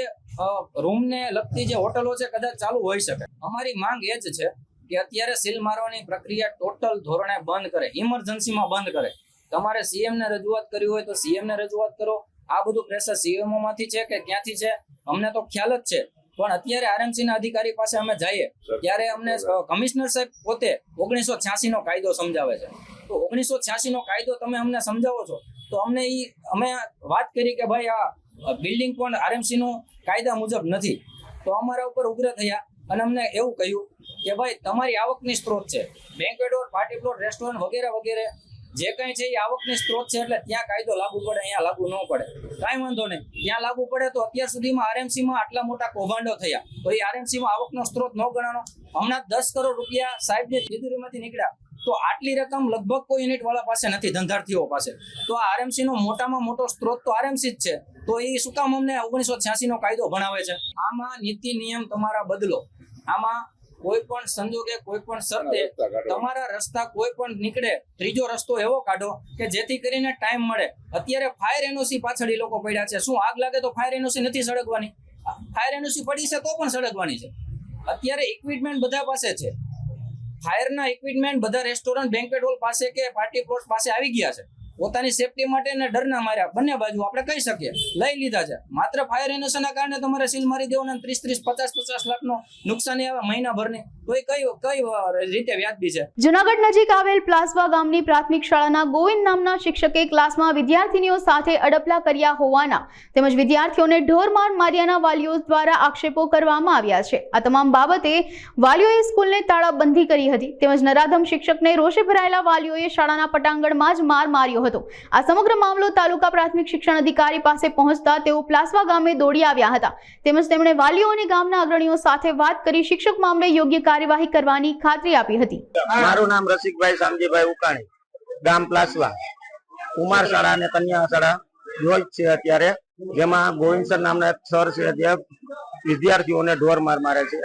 રૂમને લગતી જે હોટલો છે કદાચ ચાલુ હોઈ શકે. અમારી માંગ એ જ છે કે અત્યારે સીલ મારવાની પ્રક્રિયા ટોટલ ધોરણે બંધ કરે, ઇમરજન્સીમાં બંધ કરે. તમારે સીએમ ને રજૂઆત કરવી હોય તો સીએમ ને રજૂઆત કરો. આ બધું પ્રેશર સીએમઓ માંથી છે કે ક્યાંથી છે અમને તો ખ્યાલ જ છે, પણ અત્યારે આરએમસી ના અધિકારી પાસે અમે જઈએ ત્યારે અમને કમિશનર સાહેબ પોતે 1986 નો કાયદો સમજાવે છે. તો 1986 નો કાયદો તમે અમને સમજાવો છો તો અમે વાત કરી કે ભાઈ આ બિલ્ડિંગ પણ આરએમસી નું કાયદા મુજબ નથી. તો અમારા ઉપર ઉગ્ર થયા અને અમને એવું કહ્યું કે ભાઈ તમારી આવકની સ્ત્રોત છે, banquet hall, party plot, restaurant વગેરે વગેરે જે કંઈ છે એ આવકની સ્ત્રોત છે, એટલે ત્યાં કાયદો લાગુ પડે, અહીંયા લાગુ ન પડે. કાંઈ વાંધો નહીં, ત્યાં લાગુ પડે તો અત્યાર સુધીમાં આરએમસીમાં આટલા મોટા કૌભાંડો થયા તો એ આરએમસીમાં આવકનો સ્ત્રોત ન ગણાનો. હમણાં 10 કરોડ રૂપિયા સાહેબની તિજોરીમાંથી નીકળ્યા તો આટલી રકમ લગભગ કોઈ યુનિટ વાળા પાસે નથી, ધંધાર્થીઓ પાસે. તો આરએમસી નો મોટામાં મોટો સ્ત્રોત તો આરએમસી જ છે. તો એ શું કામ અમને 1986 નો કાયદો ભણાવે છે? આમાં નીતિ નિયમ તમારા બદલો. આમાં કોઈ પણ સંજોગે, કોઈ પણ શરતે તમારા રસ્તા કોઈ પણ નીકળે, ત્રીજો રસ્તો એવો કાઢો કે જેથી કરીને ટાઈમ મળે. અત્યારે ફાયર એનઓસી પાછળ એ લોકો પડ્યા છે. શું આગ લાગે તો ફાયર એનઓસી નથી સળગવાની? ફાયર એનઓસી પડી છે તો પણ સળગવાની છે. અત્યારે ઇક્વિપમેન્ટ બધા પાસે છે, ફાયરના ઇક્વિપમેન્ટ બધા રેસ્ટોરન્ટ, બેન્ક્વેટ હોલ પાસે કે પાર્ટી પ્લોટ પાસે આવી ગયા છે. પોતાની સેફટી માટે ને ડરના માર્યા બંને બાજુ આપણે કહી શકીએ લઈ લીધા છે. માત્ર ફાયર એનઓસીના કારણે તમારે સીલ મારી દેવાના 30, 50 લાખનો નુકસાની આવે મહિનાભરની, તો એ કઈ રીતે વ્યાજબી છે? જૂનાગઢ નજીક આવેલ પ્લાસવા ગામની પ્રાથમિક શાળાના ગોવિંદ નામના શિક્ષકે ક્લાસમાં વિદ્યાર્થીનીઓ સાથે અડપલા કર્યા હોવાના તેમજ વિદ્યાર્થીઓને ઢોરમાર માર્યાના વાલીઓ દ્વારા આક્ષેપો કરવામાં આવ્યા છે. આ તમામ બાબતે વાલીઓએ સ્કૂલને તાળાબંધી કરી હતી તેમજ નરાધમ શિક્ષકને રોષે ભરાયેલા વાલીઓએ શાળાના પટાંગણમાં જ માર માર્યો હતો. આ સમગ્ર મામલો તાલુકા પ્રાથમિક શિક્ષણ અધિકારી પાસે પહોંચતા તેઓ પ્લાસવા ગામે દોડી આવ્યા હતા તેમજ તેમણે વાલીઓ અને ગામના અગ્રણીઓ સાથે વાત કરી શિક્ષક મામલે યોગ્ય કાર્યવાહી કરવાની ખાતરી આપી હતી. મારું નામ રસિકભાઈ શામજીભાઈ ઉકાણી, ગામ પ્લાસવા. કુમાર શાળા અને કન્યા શાળા જોઈ છે અત્યારે, જેમાં ગોવિંદ સર નામના એક સર છે જે વિદ્યાર્થીઓને ઢોર માર મારે છે,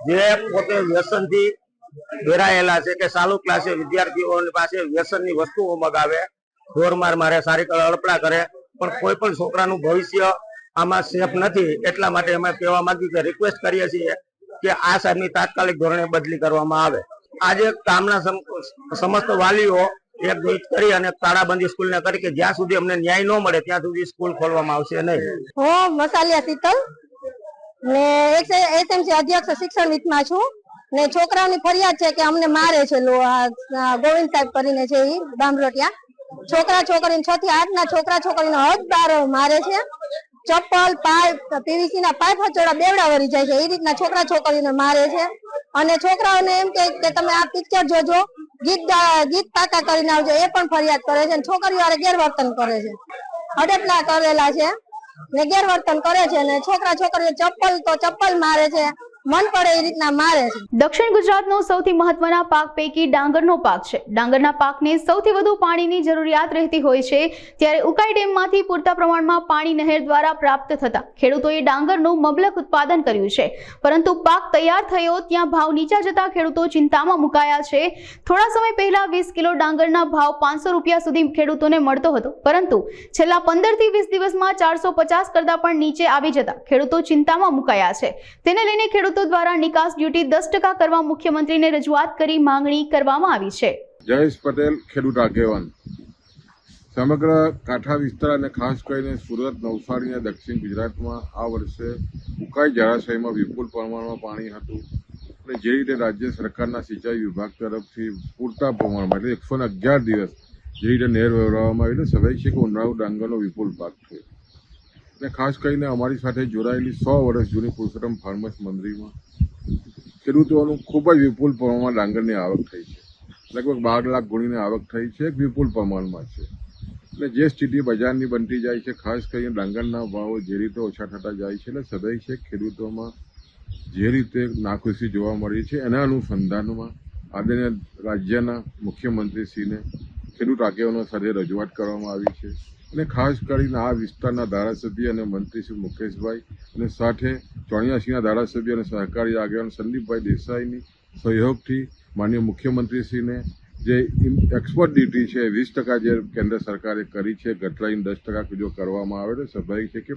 જે પોતે વ્યસનથી ઘેરાયેલા છે કે ચાલુ ક્લાસે વિદ્યાર્થીઓની પાસે વ્યસનની વસ્તુઓ મગાવે, ઢોર માર મારે, સારી અડપડા કરે, પણ કોઈ પણ છોકરાનું ભવિષ્ય આમાં સેફ નથી. એટલા માટે અમે કહેવા માંગીએ છીએ, રિક્વેસ્ટ કરીએ છીએ કે આ સાહેબની તાત્કાલિક ધોરણે બદલી કરવામાં આવે. આજે ગામના સમસ્ત વાલીઓ એક જૂથ કરી અને તાળાબંધી સ્કૂલને કરી કે જ્યાં સુધી અમને ન્યાય ન મળે ત્યાં સુધી સ્કૂલ ખોલવામાં આવશે નહીં. હું મસાલિયા શીતલ ને એસએમસી અધ્યક્ષ શિક્ષણ વિત્તમાં છું ને છોકરાઓની ફરિયાદ છે કે અમને મારે છે. ગોવિંદ સાહેબ કરીને છે એ બામરોટિયા, છોકરા છોકરીને 6 થી 8 ના છોકરા છોકરીને હદ બાર મારે છે. ચપ્પલ, પાઇપ, પીવીસી ના પાઇપ હચોડા બેવડા વળી જાય છે, એ રીતના છોકરા છોકરીને મારે છે. અને છોકરાઓને એમ કે તમે આ પિક્ચર જોજો, ગીત પાકા કરીને આવજો, એ પણ ફરિયાદ કરે છે. છોકરીઓ વાળા ગેરવર્તન કરે છે, અડપલા કરેલા છે ને ગેરવર્તન કરે છે. ને છોકરા છોકરીઓ ચપ્પલ મારે છે, મન પડે એ રીતના મારે છે. દક્ષિણ ગુજરાતનો સૌથી મહત્વના પાક પૈકી ડાંગરનો પાક છે. ડાંગરના પાકને સૌથી વધુ પાણીની જરૂરિયાત રહેતી હોય છે, ત્યારે ઉકાઈ ડેમમાંથી પૂરતા પ્રમાણમાં પાણી નહેર દ્વારા પ્રાપ્ત થતા ખેડૂતોએ ડાંગરનું મબલક ઉત્પાદન કર્યું છે. પરંતુ પાક તૈયાર થયો ત્યાં ભાવ નીચા જતા ખેડૂતો ચિંતામાં મુકાયા છે. થોડા સમય પહેલા 20 કિલો ડાંગરના ભાવ 500 રૂપિયા સુધી ખેડૂતોને મળતો હતો, પરંતુ છેલ્લા 15 થી 20 દિવસમાં 450 કરતા પણ નીચે આવી જતા ખેડૂતો ચિંતામાં મુકાયા છે. તેને લઈને ખેડૂતો દ્વારા નિકાસ ડ્યુટી 10% કરવા મુખ્યમંત્રીને રજૂઆત કરી માંગણી કરવામાં આવી છે. જયેશ પટેલ, ખેડૂત આગેવાન. સમગ્ર કાંઠા વિસ્તાર અને ખાસ કરીને સુરત, નવસારી અને દક્ષિણ ગુજરાતમાં આ વર્ષે ઉકાઈ જળાશયમાં વિપુલ પ્રમાણમાં પાણી હતું અને જે રીતે રાજ્ય સરકારના સિંચાઈ વિભાગ તરફથી પૂરતા પ્રમાણમાં એટલે 111 દિવસ જે રીતે નહેર વહેવડાવવામાં આવી, એટલે સ્વાભાવિક છે કે ઉનાળુ ડાંગરનો વિપુલ પાક થયો. અને ખાસ કરીને અમારી સાથે જોડાયેલી 100 વર્ષ જૂની પુરુષોત્તમ ફાર્મર્સ મંડળીમાં ખેડૂતોનું ખૂબ જ વિપુલ પ્રમાણમાં ડાંગરની આવક થઈ છે. લગભગ 12 લાખ ગુણીની આવક થઈ છે, એક વિપુલ પ્રમાણમાં છે. એટલે જે સ્થિતિ બજારની બનતી જાય છે, ખાસ કરીને ડાંગરના ભાવો જે રીતે ઓછા થતા જાય છે, એટલે સ્વાભાવિક છે ખેડૂતોમાં જે રીતે નાખુશી જોવા મળી છે, એના અનુસંધાનમાં આદરણીય રાજ્યના મુખ્યમંત્રીશ્રીને ખેડૂત આગેવાનો સાથે રજૂઆત કરવામાં આવી છે. અને ખાસ કરીને આ વિસ્તારના ધારાસભ્ય અને મંત્રી શ્રી મુકેશભાઈ અને સાથે 84ના ધારાસભ્ય અને સહકારી આગેવાન સંદીપભાઈ દેસાઈની સહયોગથી માનનીય મુખ્યમંત્રીશ્રીને જે એક્સપોર્ટ ડ્યુટી છે 20% જે કેન્દ્ર સરકારે કરી છે, ઘટાડીને 10% જો કરવામાં આવે તો સ્વાભાવિક છે કે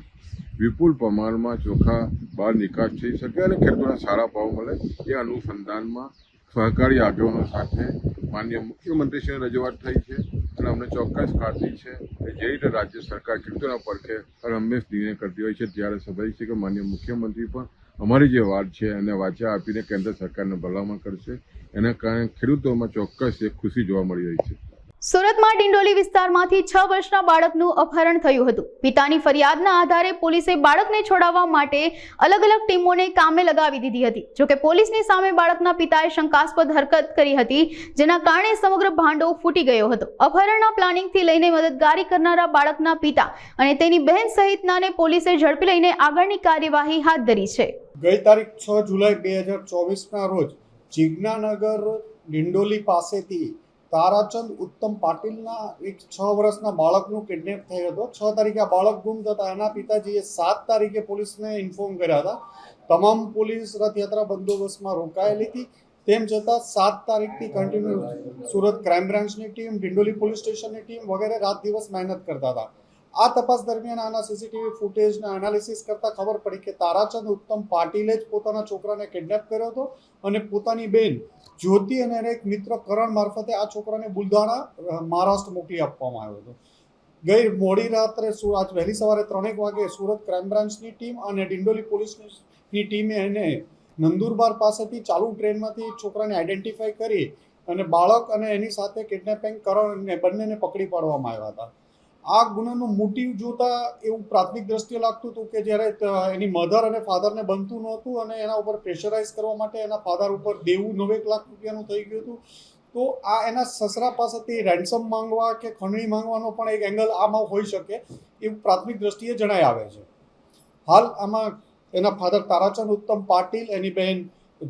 વિપુલ પ્રમાણમાં ચોખા બહાર નિકાસ થઈ શકે અને ખેડૂતોને સારા ભાવ મળે. એ અનુસંધાનમાં સહકારી આગેવાનો સાથે માનનીય મુખ્યમંત્રીશ્રીને રજૂઆત થઈ છે અને અમને ચોક્કસ ખાતરી છે કે જે રીતે રાજ્ય સરકાર ખેડૂતોના પડખે હંમેશ નિર્ણય કરતી હોય છે, ત્યારે સ્વાભાવિક છે કે માનનીય મુખ્યમંત્રી પણ અમારી જે વાત છે એને વાચા આપીને કેન્દ્ર સરકારને ભલામણ કરશે. એના કારણે ખેડૂતોમાં ચોક્કસ એક ખુશી જોવા મળી રહી છે. સુરતમાં ડિંડોલી વિસ્તારમાંથી 6 વર્ષના બાળકનું અપહરણ થયું હતું. પિતાની ફરિયાદના આધારે પોલીસે બાળકને છોડાવવા માટે અલગ અલગ ટીમોને કામે લગાવી દીધી હતી. જોકે પોલીસની સામે બાળકના પિતાએ શંકાસ્પદ હરકત કરી હતી, જેના કારણે સમગ્ર ભાંડો ફૂટી ગયો હતો. અપહરણના પ્લાનિંગથી લઈને મદદગારી કરનારા બાળકના પિતા અને તેની બહેન સહિતનાને પોલીસે ઝડપી લઈને આગળની કાર્યવાહી હાથ ધરી છે. ગઈ તારીખ 6 જુલાઈ 2024ના રોજ જીજ્ઞાનગર ડિંડોલી પાસેથી તારાચંદ ઉત્તમ પાટીલના એક 6 વર્ષના બાળકનું કિડનેપ થયો હતો. 6 તારીખે આ બાળક ગુમ થતા એના પિતાજીએ 7 તારીખે પોલીસને ઇન્ફોર્મ કર્યા હતા. તમામ પોલીસ રથયાત્રા બંદોબસ્તમાં રોકાયેલી હતી. તેમ છતાં 7 તારીખથી કન્ટિન્યુ સુરત ક્રાઇમ બ્રાન્ચની ટીમ, ડિંડોલી પોલીસ સ્ટેશનની ટીમ વગેરે રાત દિવસ મહેનત કરતા હતા. આ તપાસ દરમિયાન આના સીસીટીવી ફૂટેજના એનાલિસિસ કરતા ખબર પડી કે તારાચંદ ઉત્તમ પાટીલે જ પોતાના છોકરાને કિડનેપ કર્યો હતો અને પોતાની બેન જ્યોતિ અને એક મિત્ર કરણ મારફતે આ છોકરાને બુલધાણા મહારાષ્ટ્ર મોકલી આપવામાં આવ્યો હતો. ગઈ મોડી રાત્રે આજ વહેલી સવારે 3 વાગે સુરત ક્રાઇમ બ્રાન્ચની ટીમ અને ડિંડોલી પોલીસની ટીમે એને નંદુરબાર પાસેથી ચાલુ ટ્રેનમાંથી છોકરાને આઈડેન્ટિફાઈ કરી અને બાળક અને એની સાથે કિડનેપિંગ કરણ બંનેને પકડી પાડવામાં આવ્યા હતા. આ ગુનાનો મોટિવ જોતા એવું પ્રાથમિક દ્રષ્ટિએ લાગતું હતું કે જ્યારે એની મધર અને ફાધરને બનતું નહોતું અને એના ઉપર પ્રેશરાઇઝ કરવા માટે એના ફાધર ઉપર દેવું 9 લાખ રૂપિયાનું થઈ ગયું હતું, તો આ એના સસરા પાસેથી રેન્સમ માંગવા કે ખંડણી માંગવાનો પણ એક એંગલ આમાં હોઈ શકે એવું પ્રાથમિક દ્રષ્ટિએ જણાઈ આવે છે. હાલ આમાં એના ફાધર તારાચંદ ઉત્તમ પાટીલ, એની બહેન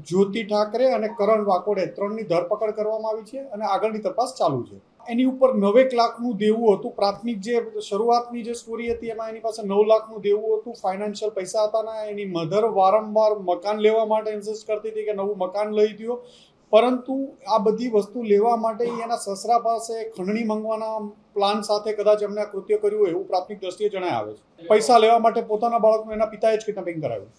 જ્યોતિ ઠાકરે અને કરણ વાકોડે 3ની ધરપકડ કરવામાં આવી છે અને આગળની તપાસ ચાલુ છે. એની ઉપર 9 લાખનું દેવું હતું. પ્રાથમિક જે શરૂઆતની જે સ્ટોરી હતી એમાં એની પાસે 9 લાખનું દેવું હતું. ફાઇનાન્શિયલ પૈસા હતા ને એની મધર વારંવાર મકાન લેવા માટે ઇન્સિસ્ટ કરતી હતી કે નવું મકાન લઈ દો, પરંતુ આ બધી વસ્તુ લેવા માટે એના સસરા પાસે ખંડણી માંગવાના પ્લાન સાથે કદાચ એમને આ કૃત્ય કર્યું હોય એવું પ્રાથમિક દ્રષ્ટિએ જણાય આવે છે. પૈસા લેવા માટે પોતાના બાળકનું એના પિતાએ જ કિડનેપિંગ કરાવ્યું.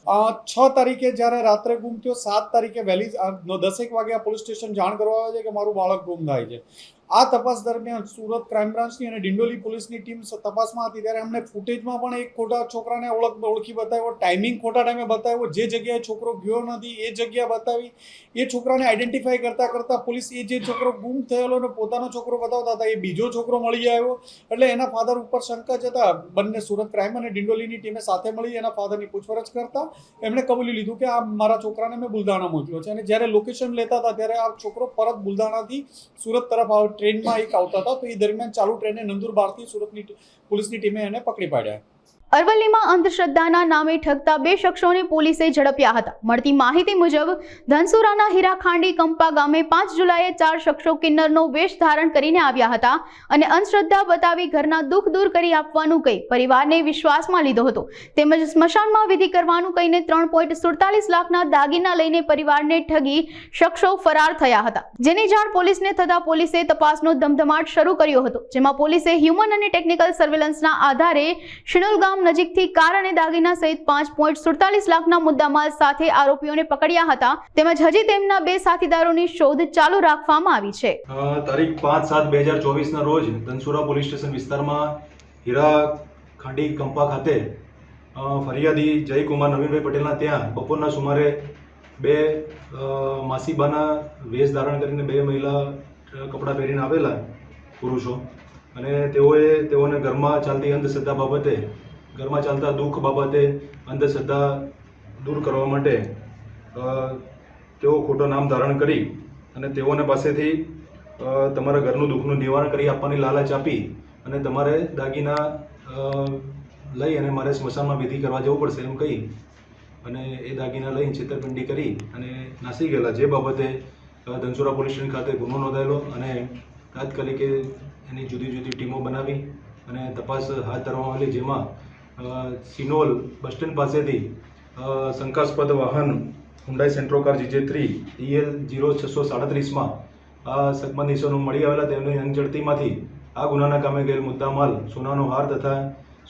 6 તારીખે જ્યારે રાત્રે ગુમ થયો, 7 તારીખે વહેલી 10 વાગે પોલીસ સ્ટેશન જાણ કરવા આવે છે કે મારું બાળક ગુમ થાય છે. આ તપાસ દરમિયાન સુરત ક્રાઇમ બ્રાન્ચની અને ડિંડોલી પોલીસની ટીમ તપાસમાં હતી ત્યારે એમને ફૂટેજમાં પણ એક ખોટા છોકરાને ઓળખી બતાવ્યો, ટાઈમિંગ ખોટા ટાઈમે બતાવ્યો, જે જગ્યાએ છોકરો ગયો નથી એ જગ્યા બતાવી. એ છોકરાને આઈડેન્ટિફાઈ કરતા પોલીસ એ જે છોકરો ગુમ થયેલો ને પોતાનો છોકરો બતાવતા હતા એ બીજો છોકરો મળી આવ્યો. એટલે એના ફાધર ઉપર શંકા જતા બંને સુરત ક્રાઇમ અને ડિંડોલીની ટીમે સાથે મળી એના ફાધરની પૂછપરછ કરતા એમણે કબૂલી લીધું કે આ મારા છોકરાને મેં બુલધાણા મોકલ્યો છે. અને જ્યારે લોકેશન લેતા હતા ત્યારે આ છોકરો પરત બુલધાણાથી સુરત તરફ ટ્રેનમાં એક આવતા હતા, તો એ દરમિયાન ચાલુ ટ્રેને નંદુરબારથી સુરતની પોલીસની ટીમે એને પકડી પાડ્યા. અરવલ્લીમાં અંધશ્રદ્ધાના નામે ઠગતા 2 શખ્સોને પોલીસે ઝડપ્યા હતા. મળતી માહિતી મુજબ ધનસુરાના હીરાખાંડી કંપા ગામે 5 જુલાઈએ 4 શખ્સો કિન્નરનો વેશ ધારણ કરીને આવ્યા હતા અને અંધશ્રદ્ધા બતાવી ઘરના દુઃખ દૂર કરી આપવાનું કહી પરિવારને વિશ્વાસમાં લીધો હતો. તેમજ સ્મશાનમાં વિધિ કરવાનું કહીને 3.47 લાખના દાગીના લઈને પરિવારને ઠગી શખ્સો ફરાર થયા હતા. જેની જાણ પોલીસને થતા પોલીસે તપાસનો ધમધમાટ શરૂ કર્યો હતો, જેમાં પોલીસે હ્યુમન અને ટેકનિકલ સર્વેલન્સના આધારે શિનોલ ગામ નજીકથી કાર અને દાગીના સહિત 5.47 લાખના મુદ્દામાલ સાથે આરોપીઓને પકડ્યા હતા. તેમજ હજી તેમના 2 સાથીદારોની શોધ ચાલુ રાખવામાં આવી છે. તારીખ 5/7/2024 ના રોજ ધનસુરા પોલીસ સ્ટેશન વિસ્તારમાં હીરાખાંડી કંપા ખાતે ફરિયાદી જયકુમાર નવીનભાઈ પટેલના ત્યાં બપોરના સુમારે 2 માસીબાના વેશ ધારણ કરીને 2 મહિલા કપડાં પહેરીને આવેલા પુરુષો અને તેઓને ઘરમાં ચાલતી અંધશ્રદ્ધા બાબતે, ઘરમાં ચાલતા દુઃખ બાબતે અંધશ્રદ્ધા દૂર કરવા માટે તેઓ ખોટો નામ ધારણ કરી અને તેઓને પાસેથી તમારા ઘરનું દુઃખનું નિવારણ કરી આપવાની લાલચ આપી અને તમારે દાગીના લઈ અને મારે સ્મશાનમાં વિધિ કરવા જવું પડશે એમ કહી અને એ દાગીના લઈને છેતરપિંડી કરી અને નાસી ગયેલા. જે બાબતે ધનસુરા પોલીસ સ્ટેશન ખાતે ગુનો નોંધાયેલો અને તાત્કાલિક એની જુદી જુદી ટીમો બનાવી અને તપાસ હાથ ધરવામાં આવેલી, જેમાં સિનોલ બસ સ્ટેન્ડ પાસેથી શંકાસ્પદ વાહન Hyundai Santro car GJ3 EL 0637માં આ સગમન નિશાનો મળી આવેલા. તેમની અંગઝડતીમાંથી આ ગુનાના કામે ગયેલ મુદ્દામાલ સોનાનો હાર તથા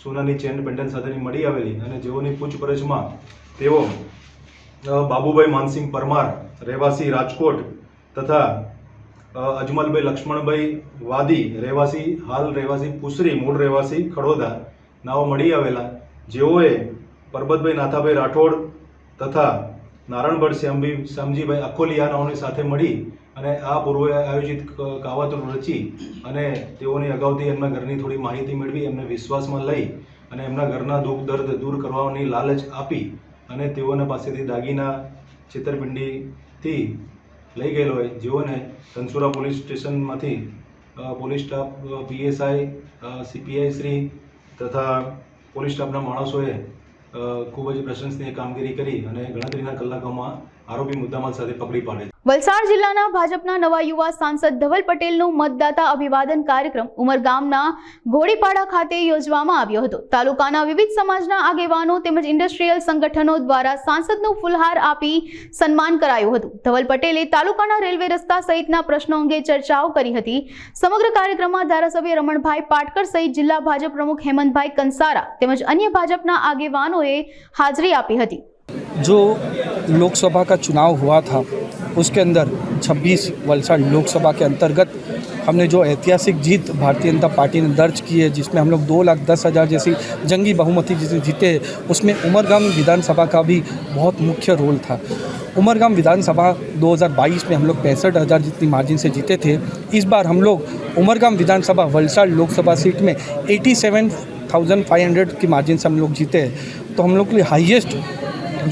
સોનાની ચેન પેન્ડન્ટ સાથેની મળી આવેલી અને જેઓની પૂછપરછમાં તેઓ બાબુભાઈ માનસિંહ પરમાર રહેવાસી રાજકોટ તથા અજમલભાઈ લક્ષ્મણભાઈ વાદી હાલ રહેવાસી પુસરી, મૂળ રહેવાસી ખડોદા નાઓ મળી આવેલા, જેઓએ પરબતભાઈ નાથાભાઈ રાઠોડ તથા નારણભટ્ટ શ્યામજીભાઈ અખોલિયા નાઓની સાથે મળી અને આ પૂર્વે આયોજિત કાવતરું રચી અને તેઓની અગાઉથી એમના ઘરની થોડી માહિતી મેળવી, એમને વિશ્વાસમાં લઈ અને એમના ઘરના દુઃખ દર્દ દૂર કરવાની લાલચ આપી અને તેઓને પાસેથી દાગીના છેતરપિંડીથી લઈ ગયેલો હોય, જેઓને ધનસુરા પોલીસ સ્ટેશનમાંથી police staff, PSI, CPI Shri તથા પોલીસ સ્ટાફના માણસોએ ખૂબ જ પ્રશંસનીય કામગીરી કરી અને ગણતરીના કલાકોમાં આરોપી મુદ્દામાલ સાથે પકડી પાડે. વલસાડ જિલ્લાના ભાજપના નવા યુવા સાંસદ ધવલ પટેલનો મતદાતા અભિવાદન કાર્યક્રમ ઉમરગામના ઘોડીપાડા ખાતે યોજવામાં આવ્યો હતો. તાલુકાના વિવિધ સમાજના આગેવાનો તેમજ ઇન્ડસ્ટ્રીયલ સંગઠનો દ્વારા સાંસદનું ફૂલહાર આપી સન્માન કરાયું હતું. ધવલ પટેલે તાલુકાના રેલવે રસ્તા સહિતના પ્રશ્નો અંગે ચર્ચાઓ કરી હતી. સમગ્ર કાર્યક્રમમાં ધારાસભ્ય રમણભાઈ પાટકર સહિત જિલ્લા ભાજપ પ્રમુખ હેમંતભાઈ કંસારા તેમજ અન્ય ભાજપના આગેવાનોએ હાજરી આપી હતી. जो लोकसभा का चुनाव हुआ था उसके अंदर 26 वलसाड लोकसभा के अंतर्गत हमने जो ऐतिहासिक जीत भारतीय जनता पार्टी ने दर्ज की है, जिसमें हम लोग 2,10,000 जैसी जंगी बहुमती जिसे जीते, उसमें उमरगाम विधानसभा का भी बहुत मुख्य रोल था. उमरगाम विधानसभा 2022 में हम लोग 65,000 जितनी मार्जिन से जीते थे. इस बार हम लोग उमरगाम विधानसभा वलसाड लोकसभा सीट में 87,500 की मार्जिन से हम लोग जीते हैं. तो हम लोग के लिए हाईएस्ट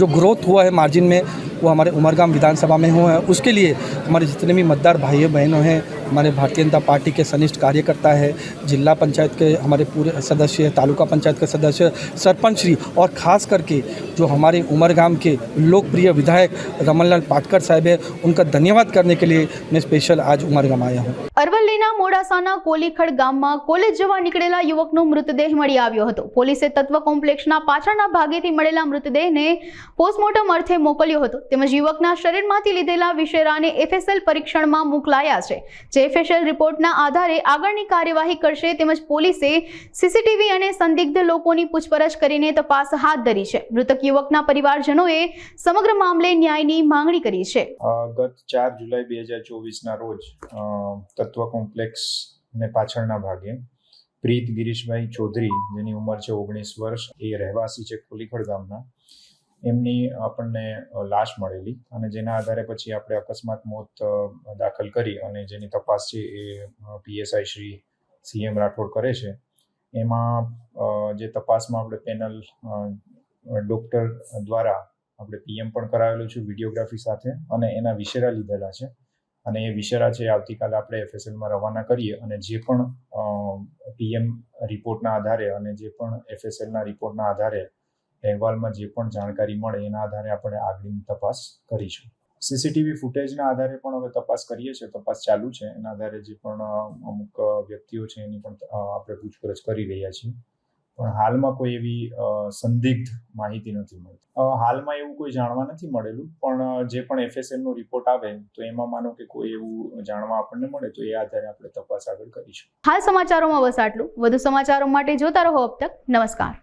जो ग्रोथ हुआ है मार्जिन में वो हमारे उमरगाम विधानसभा में हुआ है. उसके लिए हमारे जितने भी मतदार भाइयों बहनों हैं, हमारे भारतीय जनता पार्टी के सनिष्ठ कार्यकर्ता है, जिला पंचायत के हमारे पूरे सदस्य, तालुका पंचायत के सदस्य, सरपंच श्री और ख़ास करके जो हमारे उमरगाम के लोकप्रिय विधायक रमनलाल पाटकर साहब है, उनका धन्यवाद करने के लिए मैं स्पेशल आज उमरगाम आया हूँ. અરવલ્લીના મોડાસાના કોલીખડ ગામમાં કોલેજ જવા નીકળેલા યુવકનો મૃતદેહ મળી આવ્યો હતો. પોલીસે તત્વ કોમ્પ્લેક્સના પાછળના ભાગેથી મળેલા મૃતદેહને પોસ્ટમોર્ટમ અર્થે મોકલ્યો હતો. તેમજ યુવકના શરીરમાંથી લીધેલા વિશેરાને એફએસએલ પરીક્ષણમાં મોકલાયા છે, જે એફએસએલ રિપોર્ટના આધારે આગળની કાર્યવાહી કરશે. તેમજ પોલીસે સીસીટીવી અને સંદિગ્ધ લોકોની પૂછપરછ કરીને તપાસ હાથ ધરી છે. મૃતક યુવકના પરિવારજનોએ સમગ્ર મામલે ન્યાયની માંગણી કરી છે. ગત 4 જુલાઈ 2024ના રોજ તત્વ કોમ્પ્લેક્સ ને પાછળના ભાગે પ્રીત ગિરીશભાઈ ચૌધરી, જેની ઉંમર છે 19 વર્ષ, એ રહેવાસી છે કોલીખડ ગામના, એમની આપણને લાશ મળેલી અને જેના આધારે પછી આપણે અકસ્માત મોત દાખલ કરી અને જેની તપાસ છે એ પીએસઆઈ શ્રી CM રાઠોડ કરે છે. એમાં જે તપાસમાં આપણે પેનલ ડૉક્ટર દ્વારા આપણે PM પણ કરાવેલું છે વિડીયોગ્રાફી સાથે અને એના વિશેરા લીધેલા છે અને એ વિશેરા છે આવતીકાલે આપણે FSLમાં રવાના કરીએ અને જે પણ PM રિપોર્ટના આધારે અને જે પણ FSLના રિપોર્ટના આધારે અહેવાલમાં જે પણ જાણકારી મળે એના આધારે આપણે આગળની તપાસ કરીશું. સીસીટીવી ફૂટેજના આધારે પણ હવે તપાસ કરીએ છીએ, તપાસ ચાલુ છે. એના આધારે જે પણ અમુક વ્યક્તિઓ છે એની પણ આપણે પૂછપરછ કરી રહ્યા છીએ, પણ હાલમાં કોઈ એવી સંદિગ્ધ માહિતી નથી મળતી. હાલમાં એવું કોઈ જાણવા નથી મળેલું, પણ જે પણ FSLનો રિપોર્ટ આવે તો એમાં માનો કે કોઈ એવું જાણવા આપણને મળે તો એ આધારે આપણે તપાસ આગળ કરીશું. હાલ સમાચારોમાં બસ આટલું. વધુ સમાચારો માટે જોતા રહો અબ તક. નમસ્કાર.